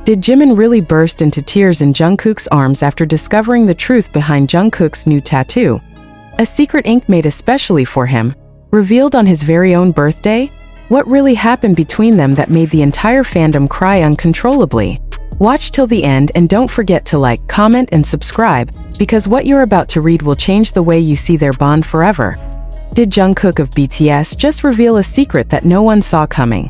Did Jimin really burst into tears in Jungkook's arms after discovering the truth behind Jungkook's new tattoo? A secret ink made especially for him, revealed on his very own birthday? What really happened between them that made the entire fandom cry uncontrollably? Watch till the end and don't forget to like, comment, and subscribe, because what you're about to read will change the way you see their bond forever. Did Jungkook of BTS just reveal a secret that no one saw coming?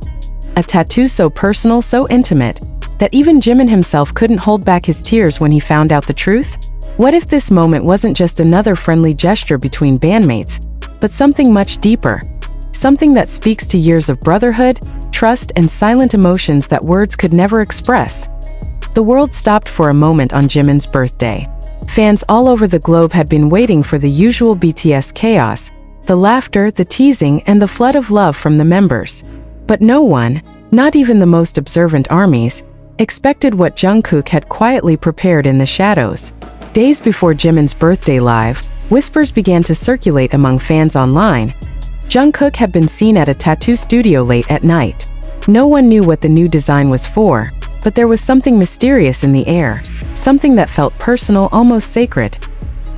A tattoo so personal, so intimate, that even Jimin himself couldn't hold back his tears when he found out the truth? What if this moment wasn't just another friendly gesture between bandmates, but something much deeper? Something that speaks to years of brotherhood, trust, and silent emotions that words could never express. The world stopped for a moment on Jimin's birthday. Fans all over the globe had been waiting for the usual BTS chaos, the laughter, the teasing, and the flood of love from the members. But no one, not even the most observant armies, expected what Jungkook had quietly prepared in the shadows. Days before Jimin's birthday live, whispers began to circulate among fans online. Jungkook had been seen at a tattoo studio late at night. No one knew what the new design was for, but there was something mysterious in the air, something that felt personal, almost sacred.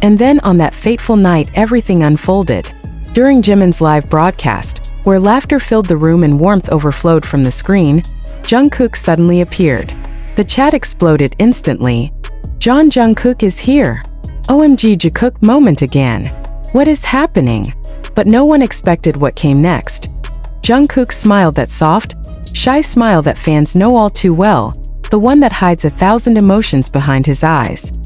And then on that fateful night, everything unfolded. During Jimin's live broadcast, where laughter filled the room and warmth overflowed from the screen, Jungkook suddenly appeared. The chat exploded instantly. Jungkook is here! OMG Jungkook moment again! What is happening? But no one expected what came next. Jungkook smiled, that soft, shy smile that fans know all too well, the one that hides 1,000 emotions behind his eyes.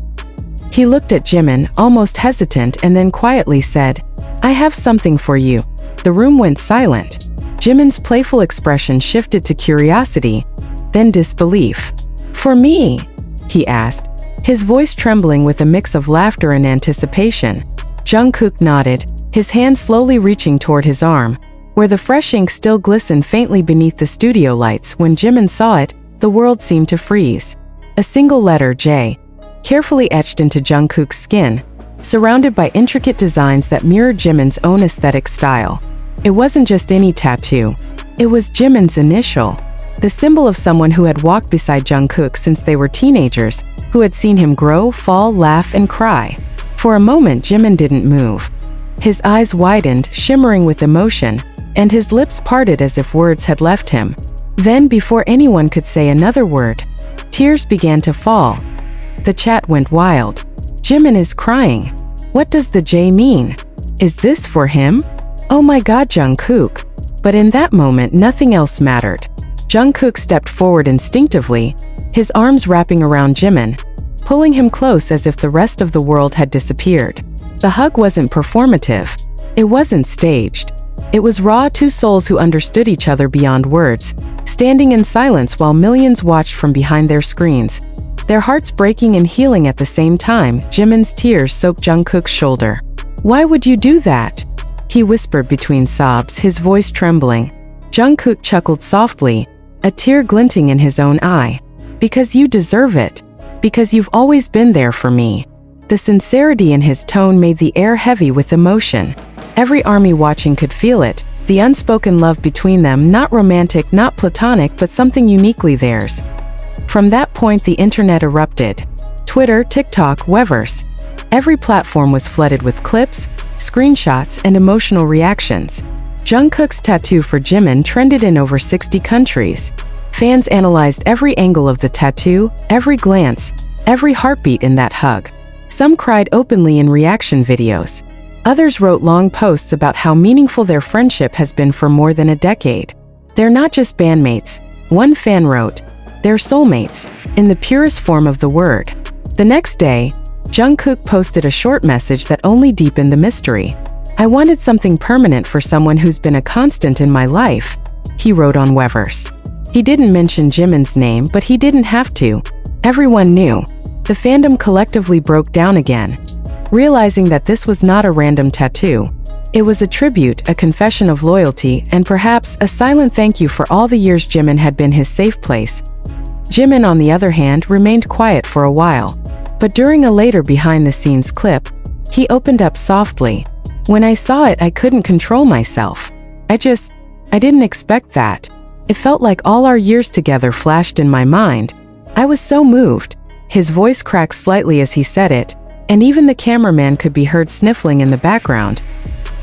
He looked at Jimin, almost hesitant, and then quietly said, "I have something for you." The room went silent. Jimin's playful expression shifted to curiosity, then disbelief. "For me?" he asked, his voice trembling with a mix of laughter and anticipation. Jungkook nodded, his hand slowly reaching toward his arm, where the fresh ink still glistened faintly beneath the studio lights. When Jimin saw it, the world seemed to freeze. A single letter, J, carefully etched into Jungkook's skin, surrounded by intricate designs that mirrored Jimin's own aesthetic style. It wasn't just any tattoo. It was Jimin's initial, the symbol of someone who had walked beside Jungkook since they were teenagers, who had seen him grow, fall, laugh, and cry. For a moment, Jimin didn't move. His eyes widened, shimmering with emotion, and his lips parted as if words had left him. Then, before anyone could say another word, tears began to fall. The chat went wild. Jimin is crying. What does the J mean? Is this for him? Oh my god, Jungkook. But in that moment, nothing else mattered. Jungkook stepped forward instinctively, his arms wrapping around Jimin, pulling him close as if the rest of the world had disappeared. The hug wasn't performative. It wasn't staged. It was raw, two souls who understood each other beyond words, standing in silence while millions watched from behind their screens, their hearts breaking and healing at the same time. Jimin's tears soaked Jungkook's shoulder. "Why would you do that?" he whispered between sobs, his voice trembling. Jungkook chuckled softly, a tear glinting in his own eye. "Because you deserve it. Because you've always been there for me." The sincerity in his tone made the air heavy with emotion. Every army watching could feel it, the unspoken love between them, not romantic, not platonic, but something uniquely theirs. From that point, the internet erupted. Twitter, TikTok, Weverse. Every platform was flooded with clips, screenshots, and emotional reactions. Jungkook's tattoo for Jimin trended in over 60 countries. Fans analyzed every angle of the tattoo, every glance, every heartbeat in that hug. Some cried openly in reaction videos. Others wrote long posts about how meaningful their friendship has been for more than a decade. "They're not just bandmates," one fan wrote. "They're soulmates, in the purest form of the word." The next day, Jungkook posted a short message that only deepened the mystery. "I wanted something permanent for someone who's been a constant in my life," he wrote on Weverse. He didn't mention Jimin's name, but he didn't have to. Everyone knew. The fandom collectively broke down again, realizing that this was not a random tattoo. It was a tribute, a confession of loyalty, and perhaps a silent thank you for all the years Jimin had been his safe place. Jimin, on the other hand, remained quiet for a while. But during a later behind-the-scenes clip, he opened up softly. "When I saw it, I couldn't control myself. I didn't expect that. It felt like all our years together flashed in my mind. I was so moved. His voice cracked slightly as he said it, and even the cameraman could be heard sniffling in the background.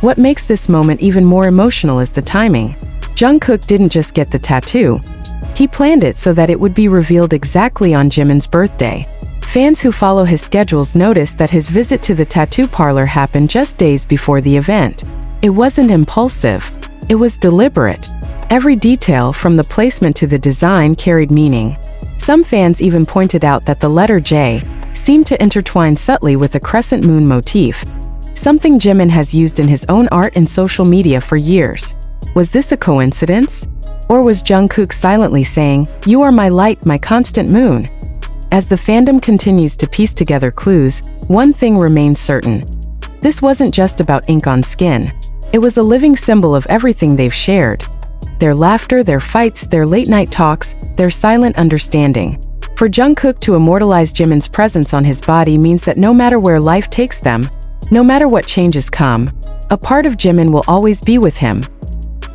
What makes this moment even more emotional is the timing. Jungkook didn't just get the tattoo. He planned it so that it would be revealed exactly on Jimin's birthday. Fans who follow his schedules noticed that his visit to the tattoo parlor happened just days before the event. It wasn't impulsive. It was deliberate. Every detail, from the placement to the design, carried meaning. Some fans even pointed out that the letter J seemed to intertwine subtly with a crescent moon motif, something Jimin has used in his own art and social media for years. Was this a coincidence? Or was Jungkook silently saying, "You are my light, my constant moon"? As the fandom continues to piece together clues, one thing remains certain. This wasn't just about ink on skin. It was a living symbol of everything they've shared. Their laughter, their fights, their late-night talks, their silent understanding. For Jungkook to immortalize Jimin's presence on his body means that no matter where life takes them, no matter what changes come, a part of Jimin will always be with him.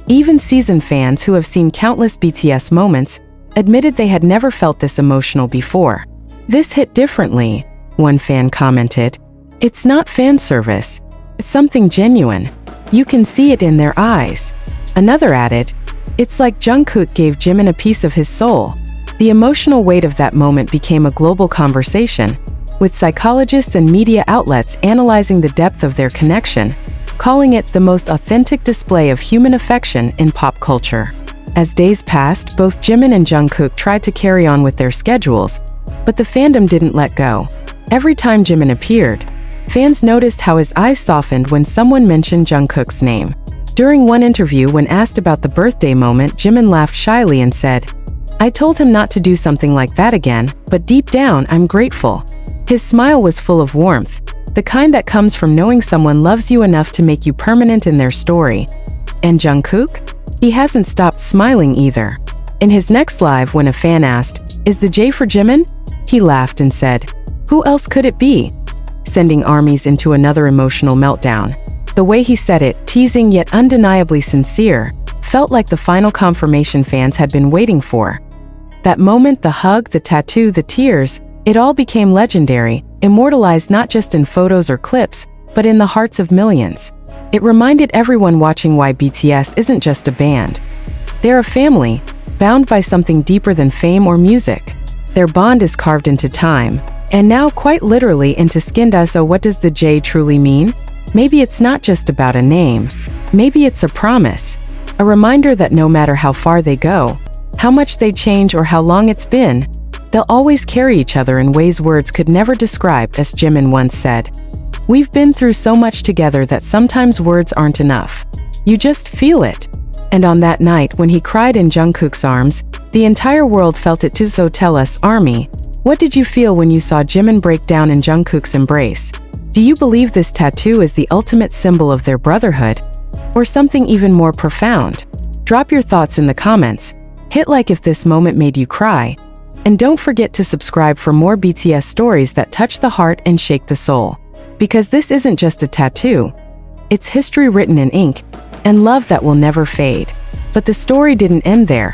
Even seasoned fans who have seen countless BTS moments admitted they had never felt this emotional before. "This hit differently," one fan commented. "It's not fan service. It's something genuine. You can see it in their eyes." Another added, "It's like Jungkook gave Jimin a piece of his soul." The emotional weight of that moment became a global conversation, with psychologists and media outlets analyzing the depth of their connection, calling it the most authentic display of human affection in pop culture. As days passed, both Jimin and Jungkook tried to carry on with their schedules, but the fandom didn't let go. Every time Jimin appeared, fans noticed how his eyes softened when someone mentioned Jungkook's name. During one interview, when asked about the birthday moment, Jimin laughed shyly and said, "I told him not to do something like that again, but deep down, I'm grateful." His smile was full of warmth, the kind that comes from knowing someone loves you enough to make you permanent in their story. And Jungkook? He hasn't stopped smiling either. In his next live, when a fan asked, "Is the J for Jimin?" he laughed and said, "Who else could it be?" sending armies into another emotional meltdown. The way he said it, teasing yet undeniably sincere, felt like the final confirmation fans had been waiting for. That moment, the hug, the tattoo, the tears, it all became legendary, immortalized not just in photos or clips, but in the hearts of millions. It reminded everyone watching why BTS isn't just a band. They're a family, bound by something deeper than fame or music. Their bond is carved into time, and now quite literally into skin. So what does the J truly mean? Maybe it's not just about a name. Maybe it's a promise. A reminder that no matter how far they go, how much they change, or how long it's been, they'll always carry each other in ways words could never describe, as Jimin once said. "We've been through so much together that sometimes words aren't enough. You just feel it." And on that night, when he cried in Jungkook's arms, the entire world felt it too. So tell us, ARMY, what did you feel when you saw Jimin break down in Jungkook's embrace? Do you believe this tattoo is the ultimate symbol of their brotherhood, or something even more profound? Drop your thoughts in the comments. Hit like if this moment made you cry. And don't forget to subscribe for more BTS stories that touch the heart and shake the soul. Because this isn't just a tattoo. It's history written in ink, and love that will never fade. But the story didn't end there.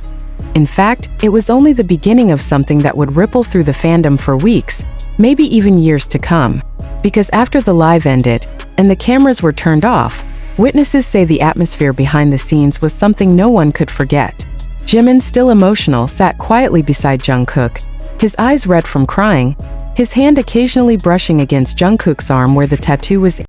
In fact, it was only the beginning of something that would ripple through the fandom for weeks, maybe even years to come. Because after the live ended, and the cameras were turned off, witnesses say the atmosphere behind the scenes was something no one could forget. Jimin, still emotional, sat quietly beside Jungkook, his eyes red from crying, his hand occasionally brushing against Jungkook's arm where the tattoo was